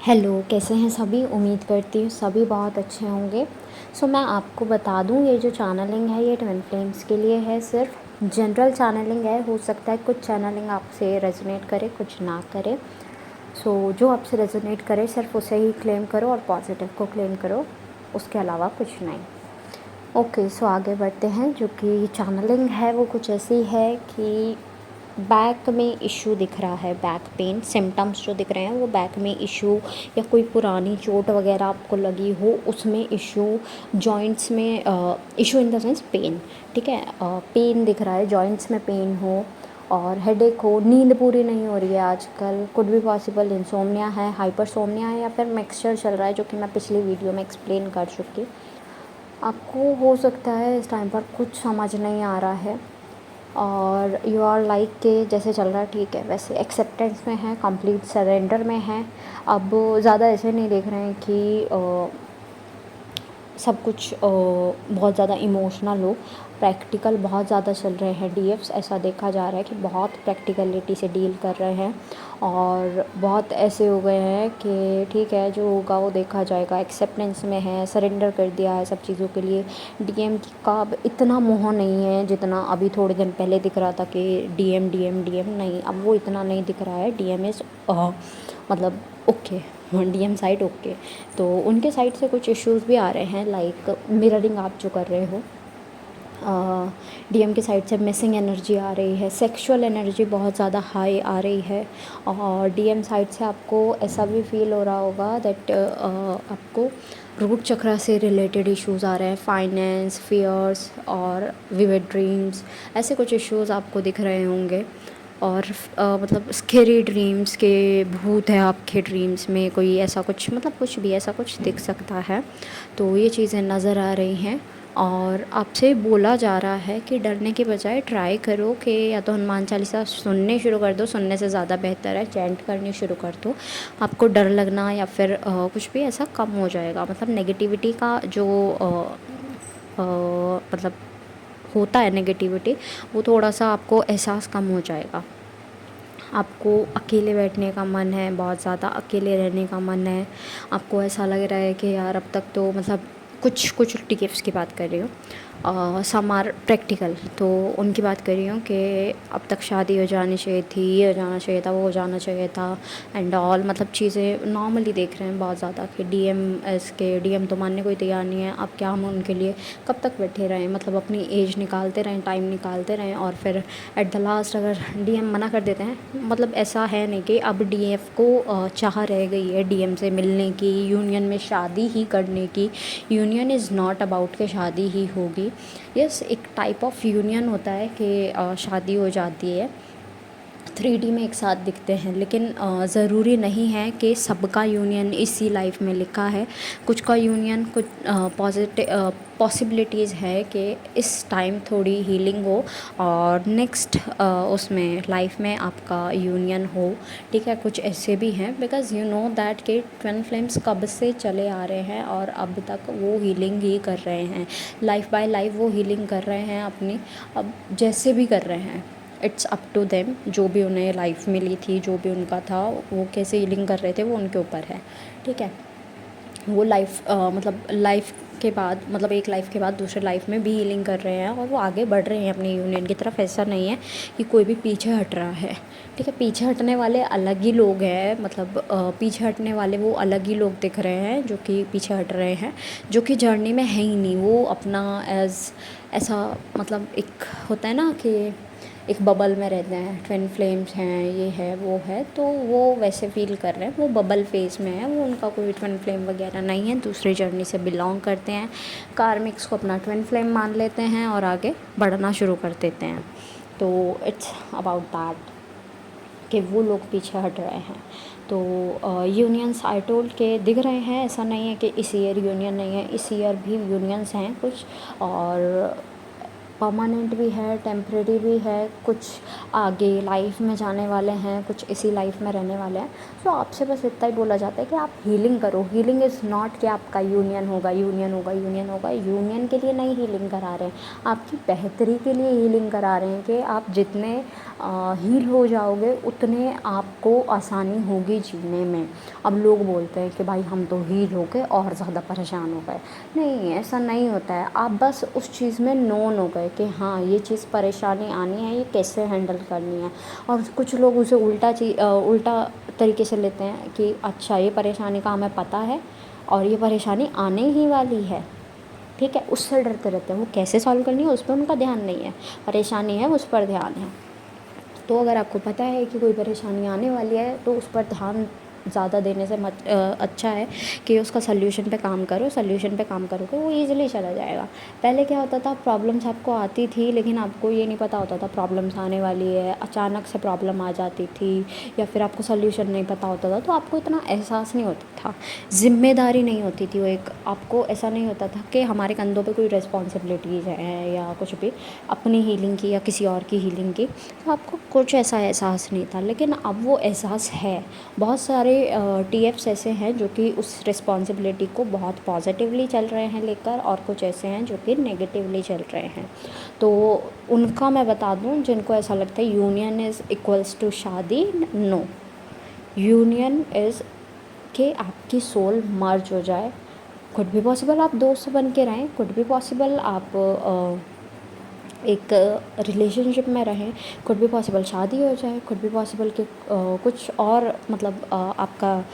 Hello, कैसे हैं सभी? उम्मीद करती हूँ सभी बहुत अच्छे होंगे। मैं आपको बता दूँ, ये जो चैनलिंग है ये ट्विन फ्लेम्स के लिए है, सिर्फ जनरल चैनलिंग है। हो सकता है कुछ चैनलिंग आपसे रेजोनेट करे, कुछ ना करे। जो आपसे रेजोनेट करे सिर्फ उसे ही क्लेम करो और पॉजिटिव को क्लेम करो, उसके अलावा कुछ नहीं। ओके, आगे बढ़ते हैं। जो कि चैनलिंग है वो कुछ ऐसी है कि बैक में इशू दिख रहा है, बैक पेन सिम्टम्स जो दिख रहे हैं वो बैक में इशू, या कोई पुरानी चोट वगैरह आपको लगी हो उसमें इशू, जॉइंट्स में issue in the sense pain. ठीक है, पेन दिख रहा है, जॉइंट्स में पेन हो और हेडेक हो, नींद पूरी नहीं हो रही है आजकल, कुड भी पॉसिबल इंसोम्निया है, हाइपरसोम्निया है, या फिर मिक्सचर चल रहा है जो कि मैं पिछली वीडियो में एक्सप्लेन कर चुकी। आपको हो सकता है इस टाइम पर कुछ समझ नहीं आ रहा है और यू आर लाइक के जैसे चल रहा है ठीक है, वैसे एक्सेप्टेंस में है, कंप्लीट सरेंडर में है। अब ज़्यादा ऐसे नहीं देख रहे हैं कि सब कुछ बहुत ज़्यादा इमोशनल हो। प्रैक्टिकल बहुत ज़्यादा चल रहे हैं डीएफ्स, ऐसा देखा जा रहा है कि बहुत प्रैक्टिकलिटी से डील कर रहे हैं और बहुत ऐसे हो गए हैं कि ठीक है जो होगा वो देखा जाएगा, एक्सेप्टेंस में है, सरेंडर कर दिया है सब चीज़ों के लिए। डीएम का अब इतना मोह नहीं है जितना अभी थोड़े दिन पहले दिख रहा था कि डीएम डीएम डीएम नहीं, अब वो इतना नहीं दिख रहा है। डीएम इज़ मतलब ओके, डीएम साइड ओके। तो उनके साइड से कुछ इश्यूज़ भी आ रहे हैं, लाइक मिररिंग आप जो कर रहे हो, डीएम की साइड से मिसिंग एनर्जी आ रही है, सेक्सुअल एनर्जी बहुत ज़्यादा हाई आ रही है। और डीएम साइड से आपको ऐसा भी फील हो रहा होगा दैट आपको रूट चक्रा से रिलेटेड इश्यूज़ आ रहे हैं, फाइनेंस, फियर्स और विविड ड्रीम्स, ऐसे कुछ इश्यूज़ आपको दिख रहे होंगे। और मतलब स्केरी ड्रीम्स के भूत है आपके ड्रीम्स में, कोई ऐसा कुछ, मतलब कुछ भी ऐसा कुछ दिख सकता है। तो ये चीज़ें नज़र आ रही हैं और आपसे बोला जा रहा है कि डरने के बजाय ट्राई करो कि या तो हनुमान चालीसा सुनने शुरू कर दो, सुनने से ज़्यादा बेहतर है चैंट करनी शुरू कर दो। आपको डर लगना या फिर कुछ भी ऐसा कम हो जाएगा। मतलब नेगेटिविटी का जो मतलब होता है नेगेटिविटी, वो थोड़ा सा आपको एहसास कम हो जाएगा। आपको अकेले बैठने का मन है, बहुत ज़्यादा अकेले रहने का मन है, आपको ऐसा लग रहा है कि यार अब तक तो मतलब कुछ कुछ टिप्स की बात कर रही हूँ, सम आर प्रैक्टिकल, तो उनकी बात कर रही हूँ कि अब तक शादी हो जानी चाहिए थी, ये हो जाना चाहिए था, वो हो जाना चाहिए था एंड ऑल। मतलब चीज़ें नॉर्मली देख रहे हैं बहुत ज़्यादा कि डीएम तो मानने कोई तैयार नहीं है। अब क्या हम उनके लिए कब तक बैठे रहें, मतलब अपनी एज निकालते रहें, टाइम निकालते रहें और फिर एट द लास्ट अगर डीएम मना कर देते हैं, मतलब ऐसा है नहीं कि अब डीएफ को चाह रह गई है डीएम से मिलने की, यूनियन में शादी ही करने की। यूनियन इज़ नॉट अबाउट के शादी ही होगी। यस, एक टाइप ऑफ यूनियन होता है कि शादी हो जाती है, 3D में एक साथ दिखते हैं, लेकिन ज़रूरी नहीं है कि सबका यूनियन इसी लाइफ में लिखा है। कुछ का यूनियन कुछ पॉसिबिलिटीज़ है कि इस टाइम थोड़ी हीलिंग हो और नेक्स्ट उसमें लाइफ में आपका यूनियन हो। ठीक है, कुछ ऐसे भी हैं बिकॉज़ यू नो दैट कि ट्विन फ्लेम्स कब से चले आ रहे हैं और अब तक वो हीलिंग ही कर रहे हैं, लाइफ बाय लाइफ वो हीलिंग कर रहे हैं अपनी, अब जैसे भी कर रहे हैं। इट्स अप टू देम, जो भी उन्हें लाइफ मिली थी, जो भी उनका था, वो कैसे हीलिंग कर रहे थे वो उनके ऊपर है। ठीक है, वो लाइफ मतलब लाइफ के बाद, मतलब एक लाइफ के बाद दूसरे लाइफ में भी हीलिंग कर रहे हैं और वो आगे बढ़ रहे हैं अपनी यूनियन की तरफ। ऐसा नहीं है कि कोई भी पीछे हट रहा है। ठीक है, पीछे हटने वाले अलग ही लोग हैं, मतलब पीछे हटने वाले वो अलग ही लोग दिख रहे हैं जो कि पीछे हट रहे हैं, जो कि जर्नी में है ही नहीं। वो अपना ऐसा मतलब एक होता है ना कि एक बबल में रहते हैं, ट्विन फ्लेम्स हैं, ये है वो है, तो वो वैसे फील कर रहे हैं, वो बबल फेस में है, वो उनका कोई ट्विन फ्लेम वगैरह नहीं है, दूसरी जर्नी से बिलोंग करते हैं, कार्मिक्स को अपना ट्विन फ्लेम मान लेते हैं और आगे बढ़ना शुरू कर देते हैं। तो इट्स अबाउट दैट कि वो लोग पीछे हट रहे हैं। तो यूनियंस आई टोल्ड के दिख रहे हैं, ऐसा नहीं है कि इस ईयर यूनियन नहीं है, इस ईयर भी यूनियंस हैं कुछ, और परमानेंट भी है, टेम्परेरी भी है, कुछ आगे लाइफ में जाने वाले हैं, कुछ इसी लाइफ में रहने वाले हैं। आपसे बस इतना ही बोला जाता है कि आप हीलिंग करो। हीलिंग इज़ नॉट कि आपका यूनियन होगा, यूनियन होगा, यूनियन होगा। यूनियन के लिए नहीं हीलिंग करा रहे हैं, आपकी बेहतरी के लिए हीलिंग करा रहे हैं कि आप जितने हील हो जाओगे उतने आपको आसानी होगी जीने में। अब लोग बोलते हैं कि भाई हम तो हील हो गए और ज़्यादा परेशान हो गए। नहीं, ऐसा नहीं होता है। आप बस उस चीज़ में नोन हो गए कि हाँ ये चीज़ परेशानी आनी है, ये कैसे हैंडल करनी है। और कुछ लोग उसे उल्टा तरीके से लेते हैं कि अच्छा ये परेशानी का हमें पता है और ये परेशानी आने ही वाली है, ठीक है, उससे डरते रहते हैं। वो कैसे सॉल्व करनी है उस पर उनका ध्यान नहीं है, परेशानी है उस पर ध्यान है। तो अगर आपको पता है कि कोई परेशानी आने वाली है तो उस पर ध्यान ज़्यादा देने से अच्छा है कि उसका सल्यूशन पे काम करो। सल्यूशन पे काम करोगे वो ईज़िली चला जाएगा। पहले क्या होता था, प्रॉब्लम्स आपको आती थी लेकिन आपको ये नहीं पता होता था प्रॉब्लम्स आने वाली है, अचानक से प्रॉब्लम आ जाती थी या फिर आपको सल्यूशन नहीं पता होता था, तो आपको इतना एहसास नहीं होता था, ज़िम्मेदारी नहीं होती थी। वो एक आपको ऐसा नहीं होता था कि हमारे कंधों पे कोई रिस्पॉन्सिबिलिटीज़ हैं या कुछ भी, अपनी हीलिंग की या किसी और की हीलिंग की, तो आपको कुछ ऐसा एहसास नहीं था। लेकिन अब वो एहसास है। बहुत सारे टीएफ्स ऐसे हैं जो कि उस रिस्पॉन्सिबिलिटी को बहुत पॉजिटिवली चल रहे हैं लेकर, और कुछ ऐसे हैं जो कि नेगेटिवली चल रहे हैं। तो उनका मैं बता दूं, जिनको ऐसा लगता है यूनियन इज़ इक्वल्स टू शादी, नो, यूनियन इज़ कि आपकी सोल मर्ज हो जाए। कुड भी पॉसिबल आप दोस्त बन के रहें, कुड भी पॉसिबल आप एक रिलेशनशिप में रहें, कुड भी पॉसिबल शादी हो जाए, कुड भी पॉसिबल कि कुछ और मतलब आपका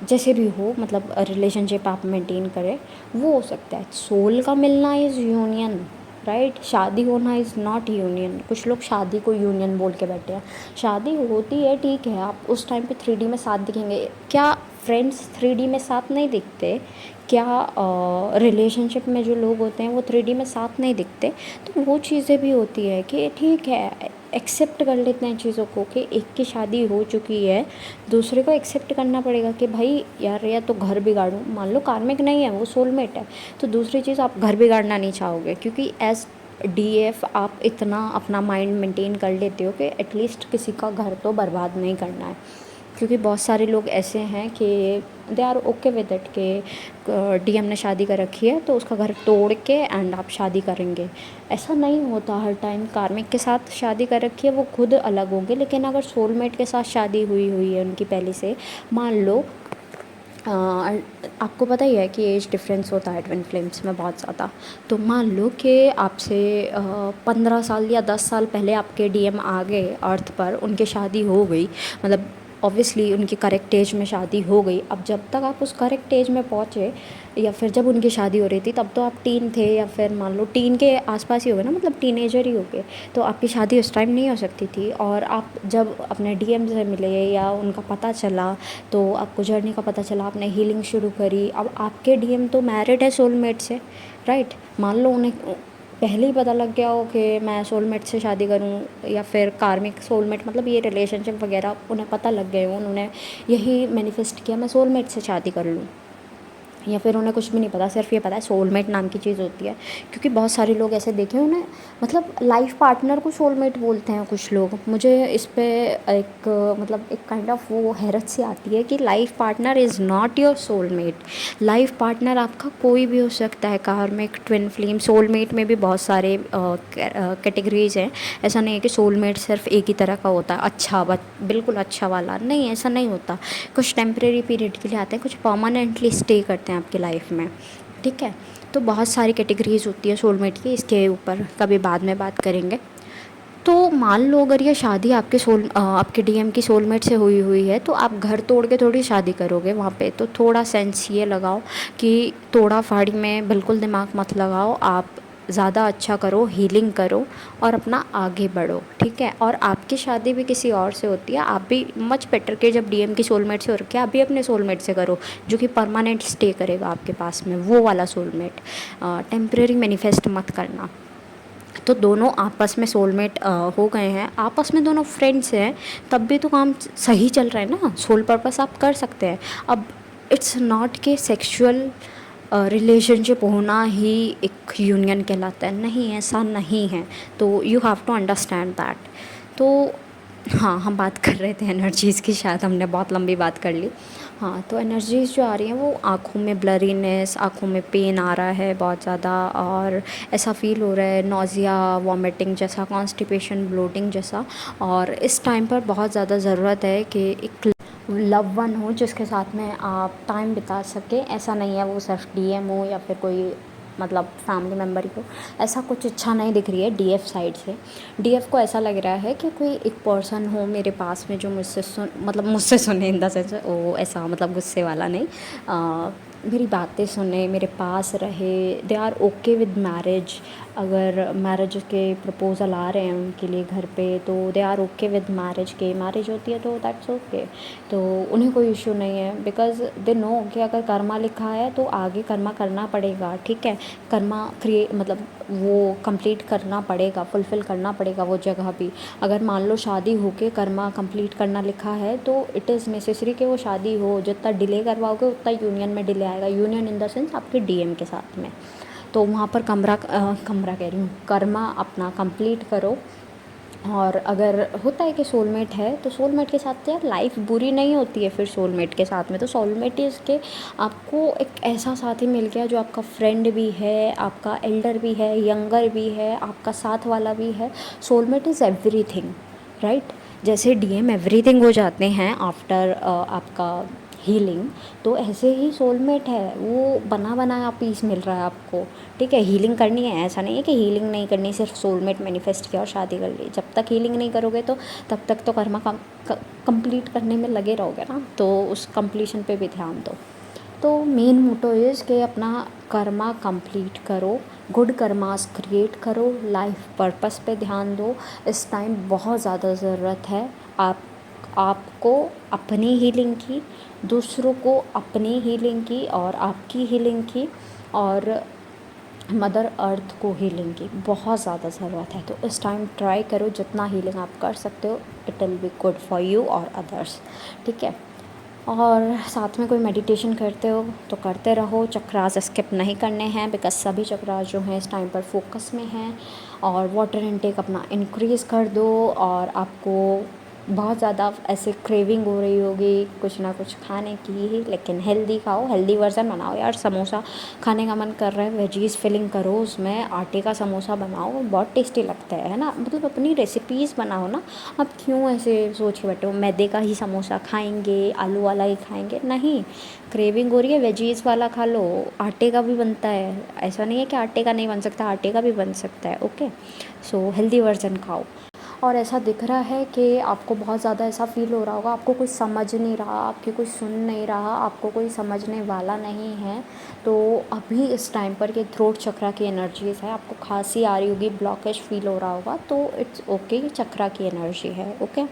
जैसे भी हो, मतलब रिलेशनशिप आप मेंटेन करें, वो हो सकता है। सोल का मिलना इज़ यूनियन, राइट। शादी होना इज़ नॉट यूनियन। कुछ लोग शादी को यूनियन बोल के बैठे हैं। शादी होती है, ठीक है, आप उस टाइम पे 3D में साथ दिखेंगे। क्या फ्रेंड्स 3D में साथ नहीं दिखते? क्या रिलेशनशिप में जो लोग होते हैं वो 3D में साथ नहीं दिखते? तो वो चीज़ें भी होती है कि ठीक है, एक्सेप्ट कर लेते हैं चीज़ों को कि एक की शादी हो चुकी है, दूसरे को एक्सेप्ट करना पड़ेगा कि भाई यार, या तो घर बिगाड़ूं, मान लो कार्मिक नहीं है वो सोलमेट है, तो दूसरी चीज़ आप घर बिगाड़ना नहीं चाहोगे, क्योंकि एज डीएफ आप इतना अपना माइंड मेंटेन कर लेते हो कि एटलीस्ट किसी का घर तो बर्बाद नहीं करना है। क्योंकि बहुत सारे लोग ऐसे हैं कि they are okay with it कि डीएम ने शादी कर रखी है तो उसका घर तोड़ के एंड आप शादी करेंगे। ऐसा नहीं होता हर टाइम। कार्मिक के साथ शादी कर रखी है वो खुद अलग होंगे, लेकिन अगर सोलमेट के साथ शादी हुई हुई है उनकी पहले से, मान लो आपको पता ही है कि एज डिफरेंस होता है ट्विन फ्लेम्स में बहुत ज़्यादा। तो मान लो कि आपसे 15 साल या 10 साल पहले आपके डीएम आ गए अर्थ पर, उनकी शादी हो गई, मतलब ऑब्वियसली उनकी करेक्ट एज में शादी हो गई। अब जब तक आप उस करेक्ट एज में पहुँचे या फिर जब उनकी शादी हो रही थी तब तो आप टीन थे, या फिर मान लो टीन के आसपास ही हो गए ना, मतलब टीनेजर ही हो गए, तो आपकी शादी उस टाइम नहीं हो सकती थी। और आप जब अपने डीएम से मिले या उनका पता चला, तो आपको जर्नी का पता चला, आपने हीलिंग शुरू करी। अब आपके डीएम तो मैरिड है सोलमेट से, राइट। मान लो उन्हें पहले ही पता लग गया हो कि मैं सोलमेट से शादी करूं, या फिर कार्मिक सोलमेट, मतलब ये रिलेशनशिप वगैरह उन्हें पता लग गए हो, उन्होंने यही मैनिफेस्ट किया मैं सोलमेट से शादी कर लूँ, या फिर उन्हें कुछ भी नहीं पता, सिर्फ ये पता है सोलमेट नाम की चीज़ होती है। क्योंकि बहुत सारे लोग ऐसे देखे उन्हें, मतलब लाइफ पार्टनर को सोलमेट बोलते हैं कुछ लोग। मुझे इस पे एक मतलब एक काइंड ऑफ वो हैरत सी आती है कि life partner is not your soulmate. Life partner आपका कोई भी हो सकता है। कार्मिक, ट्विन फ्लेम, सोलमेट में भी बहुत सारे कैटेगरीज हैं। ऐसा नहीं है कि सोलमेट सिर्फ एक ही तरह का होता है, अच्छा बिल्कुल अच्छा वाला नहीं, ऐसा नहीं होता। कुछ टेम्परेरी पीरियड के लिए आते हैं, कुछ परमानेंटली स्टे करते हैं आपकी लाइफ में, ठीक है। तो बहुत सारी कैटेगरीज होती है सोलमेट की, इसके ऊपर कभी बाद में बात करेंगे। तो मान लो अगर ये शादी आपके डीएम की सोलमेट से हुई हुई है, तो आप घर तोड़ के थोड़ी शादी करोगे वहाँ पे। तो थोड़ा सेंस ये लगाओ कि तोड़ा फाड़ी में बिल्कुल दिमाग मत लगाओ, आप ज़्यादा अच्छा करो, हीलिंग करो और अपना आगे बढ़ो, ठीक है। और आपकी शादी भी किसी और से होती है, आप भी मच बेटर के जब डीएम की सोलमेट से हो रखी है, आप भी अपने सोलमेट से करो जो कि परमानेंट स्टे करेगा आपके पास में, वो वाला सोलमेट। टेम्परेरी मैनिफेस्ट मत करना। तो दोनों आपस में सोलमेट हो गए हैं, आपस में दोनों फ्रेंड्स हैं, तब भी तो काम सही चल रहा है ना, सोल पर्पस आप कर सकते हैं। अब इट्स नॉट के सेक्सुअल रिलेशनशिप होना ही एक यूनियन कहलाता है, नहीं, ऐसा नहीं है। तो you have to understand that. तो हाँ, हम बात कर रहे थे एनर्जीज़ की, शायद हमने बहुत लंबी बात कर ली। हाँ, तो एनर्जीज़ जो आ रही हैं वो आँखों में ब्लरीनेस, आँखों में पेन आ रहा है बहुत ज़्यादा, और ऐसा फ़ील हो रहा है नॉज़िया, वॉमिटिंग जैसा, कॉन्स्टिपेशन, ब्लोटिंग जैसा। और इस टाइम पर बहुत ज़्यादा ज़रूरत है कि एक लव वन हो जिसके साथ में आप टाइम बिता सकें। ऐसा नहीं है वो सिर्फ डीएम हो या फिर कोई मतलब फैमिली मेम्बर ही हो, ऐसा कुछ इच्छा नहीं दिख रही है डीएफ साइड से। डीएफ को ऐसा लग रहा है कि कोई एक पर्सन हो मेरे पास में जो मुझसे सुने इन द सेंस, वो ऐसा मतलब गुस्से वाला नहीं, मेरी बातें सुने, मेरे पास रहे। They are okay with marriage. अगर मैरिज के प्रपोज़ल आ रहे हैं उनके लिए घर पे, तो they are okay with marriage. के मैरिज होती है तो दैट्स ओके, तो उन्हें कोई इशू नहीं है। बिकॉज़ दे नो कि अगर कर्मा लिखा है तो आगे कर्मा करना पड़ेगा, ठीक है। कर्मा मतलब वो कंप्लीट करना पड़ेगा, फुलफ़िल करना पड़ेगा वो जगह भी। अगर मान लो शादी होके कर्मा कंप्लीट करना लिखा है तो इट इज़ नेसेसरी कि वो शादी हो। जितना डिले करवाओगे उतना यूनियन में डिले आएगा। यूनियन इन द सेंस आपके डीएम के साथ में। तो वहाँ पर कमरा कह रही हूँ, कर्मा अपना कंप्लीट करो। और अगर होता है कि सोलमेट है तो सोलमेट के साथ यार लाइफ बुरी नहीं होती है। फिर सोलमेट के साथ में तो सोलमेट इज़ के आपको एक ऐसा साथी मिल गया जो आपका फ्रेंड भी है, आपका एल्डर भी है, यंगर भी है, आपका साथ वाला भी है। Soulmate is everything, right. जैसे डीएम एवरीथिंग हो जाते हैं आफ्टर आपका हीलिंग, तो ऐसे ही सोलमेट है, वो बना बनाया पीस मिल रहा है आपको, ठीक है। हीलिंग करनी है, ऐसा नहीं है कि हीलिंग नहीं करनी, सिर्फ सोलमेट मैनिफेस्ट किया और शादी कर ली। जब तक हीलिंग नहीं करोगे तो तब तक तो कर्मा कंप्लीट करने में लगे रहोगे ना, तो उस कंप्लीशन पे भी ध्यान दो। तो मेन मोटो इज़ कि अपना कर्मा कंप्लीट करो, गुड कर्मास क्रिएट करो, लाइफ पर्पस पे ध्यान दो। इस टाइम बहुत ज़्यादा ज़रूरत है आपको अपनी हीलिंग की, दूसरों को अपनी हीलिंग की, और आपकी हीलिंग की, और मदर अर्थ को हीलिंग की बहुत ज़्यादा ज़रूरत है। तो इस टाइम ट्राई करो जितना हीलिंग आप कर सकते हो, it will be good for you और अदर्स, ठीक है। और साथ में कोई मेडिटेशन करते हो तो करते रहो। चक्रास स्किप नहीं करने हैं, बिकॉज सभी चक्रास जो हैं इस टाइम पर फोकस में हैं। और वाटर इनटेक अपना इंक्रीज़ कर दो। और आपको बहुत ज़्यादा ऐसे क्रेविंग हो रही होगी कुछ ना कुछ खाने की, लेकिन हेल्दी खाओ, हेल्दी वर्जन बनाओ। यार समोसा खाने का मन कर रहा है, वेजीज फिलिंग करो उसमें, आटे का समोसा बनाओ, बहुत टेस्टी लगता है ना। मतलब अपनी रेसिपीज़ बनाओ ना। अब क्यों ऐसे सोच के बैठे हो मैदे का ही समोसा खाएंगे, आलू वाला ही खाएंगे? नहीं, क्रेविंग हो रही है वेजीज वाला खा लो। आटे का भी बनता है, ऐसा नहीं है कि आटे का नहीं बन सकता, आटे का भी बन सकता है, ओके। सो हेल्दी वर्जन खाओ। और ऐसा दिख रहा है कि आपको बहुत ज़्यादा ऐसा फ़ील हो रहा होगा, आपको कोई समझ नहीं रहा, आपकी कोई सुन नहीं रहा, आपको कोई समझने वाला नहीं है। तो अभी इस टाइम पर ये थ्रोट चक्रा की एनर्जीज़ है, आपको खांसी आ रही होगी, ब्लॉकेज फ़ील हो रहा होगा, तो इट्स ओके, चक्रा की एनर्जी है, ओके।